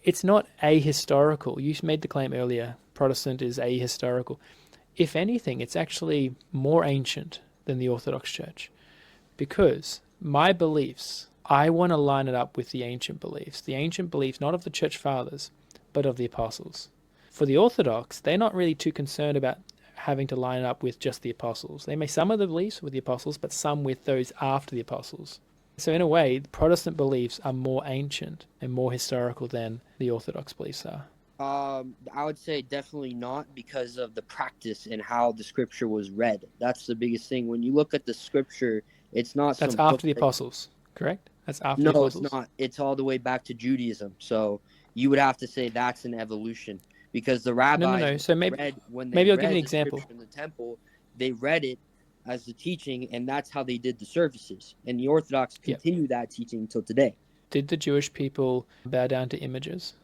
it's not ahistorical. You made the claim earlier, Protestant is ahistorical. If anything, it's actually more ancient than the Orthodox Church, because my beliefs, I want to line it up with the ancient beliefs not of the church fathers, but of the apostles. For the Orthodox, they're not really too concerned about having to line it up with just the apostles. They may some of the beliefs with the apostles, but some with those after the apostles. So in a way, Protestant beliefs are more ancient and more historical than the Orthodox beliefs are. I would say definitely not, because of the practice and how the scripture was read. That's the biggest thing. When you look at the scripture, it's not That's some book after the that. apostles, correct? That's after No, the it's apostles? not. It's all the way back to Judaism. So you would have to say that's an evolution, because the No, no, rabbis, no. So maybe when they maybe I'll give you read an the example. scripture in the temple, they read it as the teaching, and that's how they did the services. And the Orthodox Yeah. continue that teaching until today. Did the Jewish people bow down to images?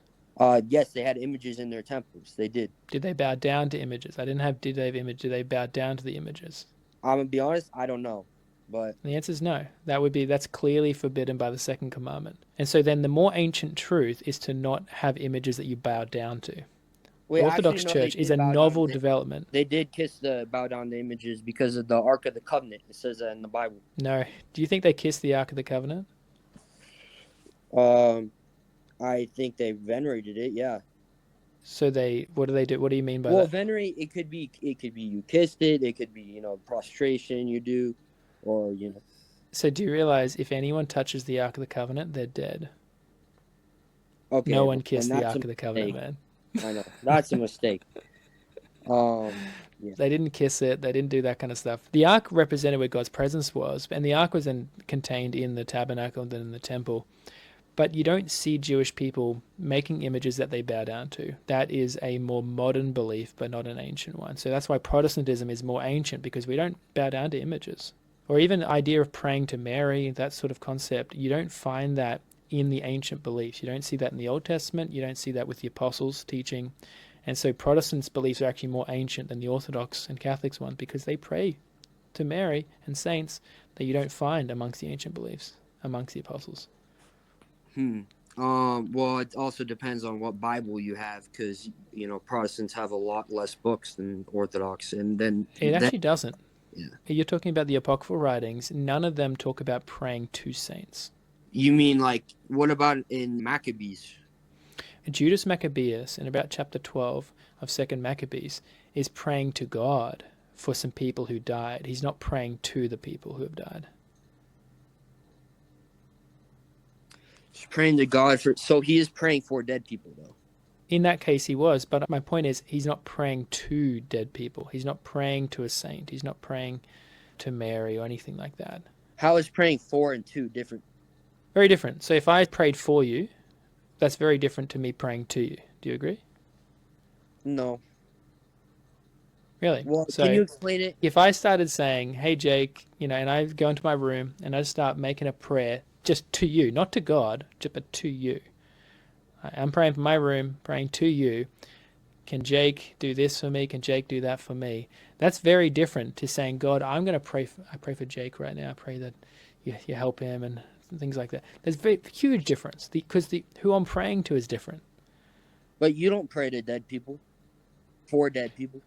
Yes, they had images in their temples. They did. Did they bow down to images? I didn't have did they have image. Did they bow down to the images? I'm gonna be honest, I don't know, but And the answer is no. That's clearly forbidden by the second commandment. And so then the more ancient truth is to not have images that you bow down to. The wait, actually, Orthodox no, they Church is did a bow down novel to. development. They did kiss the bow down the images because of the Ark of the Covenant. It says that in the Bible. No. Do you think they kissed the Ark of the Covenant? Um, I think they venerated it. Yeah. So what do they do? What do you mean by Well, that? venerate, it could be you kissed it. It could be prostration you do, or So do you realize if anyone touches the Ark of the Covenant, they're dead? No Okay, one then kissed the that's a Ark of the Covenant, mistake. man. I know that's a mistake. Yeah. They didn't kiss it. They didn't do that kind of stuff. The ark represented where God's presence was, and the ark was then contained in the tabernacle and then in the temple. But you don't see Jewish people making images that they bow down to. That is a more modern belief, but not an ancient one. So that's why Protestantism is more ancient, because we don't bow down to images. Or even the idea of praying to Mary, that sort of concept, you don't find that in the ancient beliefs. You don't see that in the Old Testament. You don't see that with the apostles' teaching. And so Protestants' beliefs are actually more ancient than the Orthodox and Catholics' ones, because they pray to Mary and saints that you don't find amongst the ancient beliefs, amongst the apostles. Well, it also depends on what Bible you have, because Protestants have a lot less books than Orthodox, and then It that. actually doesn't. Yeah. You're talking about the apocryphal writings. None of them talk about praying to saints. You mean like what about in Maccabees? Judas Maccabeus, in about chapter 12 of 2nd Maccabees, is praying to God for some people who died. He's not praying to the people who have died. He's praying to God for. So he is praying for dead people, though. In that case, he was, but my point is, he's not praying to dead people. He's not praying to a saint. He's not praying to Mary or anything like that. How is praying for and to different? Very different. So if I prayed for you, that's very different to me praying to you. Do you agree? No. Really? Well, can So you explain it? if I started saying, "Hey Jake," and I go into my room and I start making a prayer just to you, not to God, but to you. I'm praying for my room, praying to you. Can Jake do this for me? Can Jake do that for me? That's very different to saying, "God, I'm going to pray. I pray for Jake right now. I pray that you help him and things like that." There's a very huge difference because who I'm praying to is different. But you don't pray to dead people. For dead people.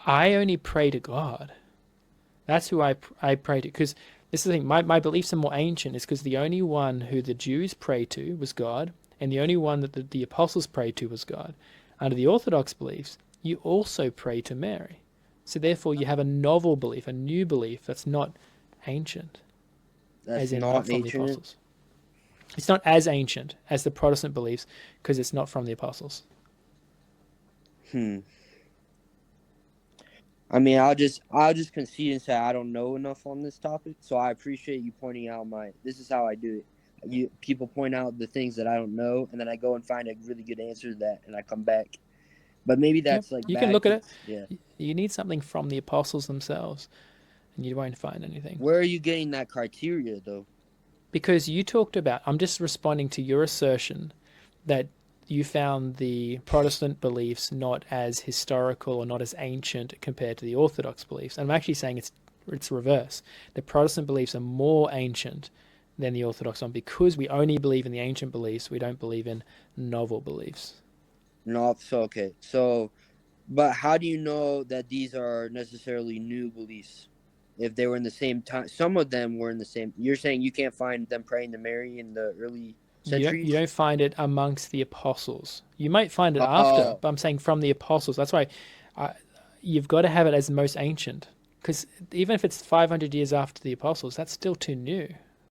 I only pray to God. That's who I pray to. Because this is the thing, my beliefs are more ancient, is because the only one who the Jews prayed to was God, and the only one that the apostles prayed to was God. Under the Orthodox beliefs, you also pray to Mary. So therefore, you have a novel belief, a new belief that's not ancient, That's as in not not from the ancient. apostles. It's not as ancient as the Protestant beliefs because it's not from the apostles. I mean, I'll just concede and say I don't know enough on this topic. So I appreciate you pointing out this is how I do it. People point out the things that I don't know, and then I go and find a really good answer to that, and I come back. But maybe Yep, that's like you can bad. look at it. Yeah. You need something from the apostles themselves, and you won't find anything. Where are you getting that criteria, though? Because you talked about, I'm just responding to your assertion that you found the Protestant beliefs not as historical or not as ancient compared to the Orthodox beliefs. And I'm actually saying it's reverse. The Protestant beliefs are more ancient than the Orthodox one because we only believe in the ancient beliefs. We don't believe in novel beliefs. No, so okay. So, but how do you know that these are necessarily new beliefs? If they were in the same time, some of them were in the same. You're saying you can't find them praying to Mary in the early You centuries? don't find it amongst the apostles. You might find it after, Oh, but I'm saying from the apostles. That's why I, you've got to have it as most ancient. Because even if it's 500 years after the apostles, that's still too new.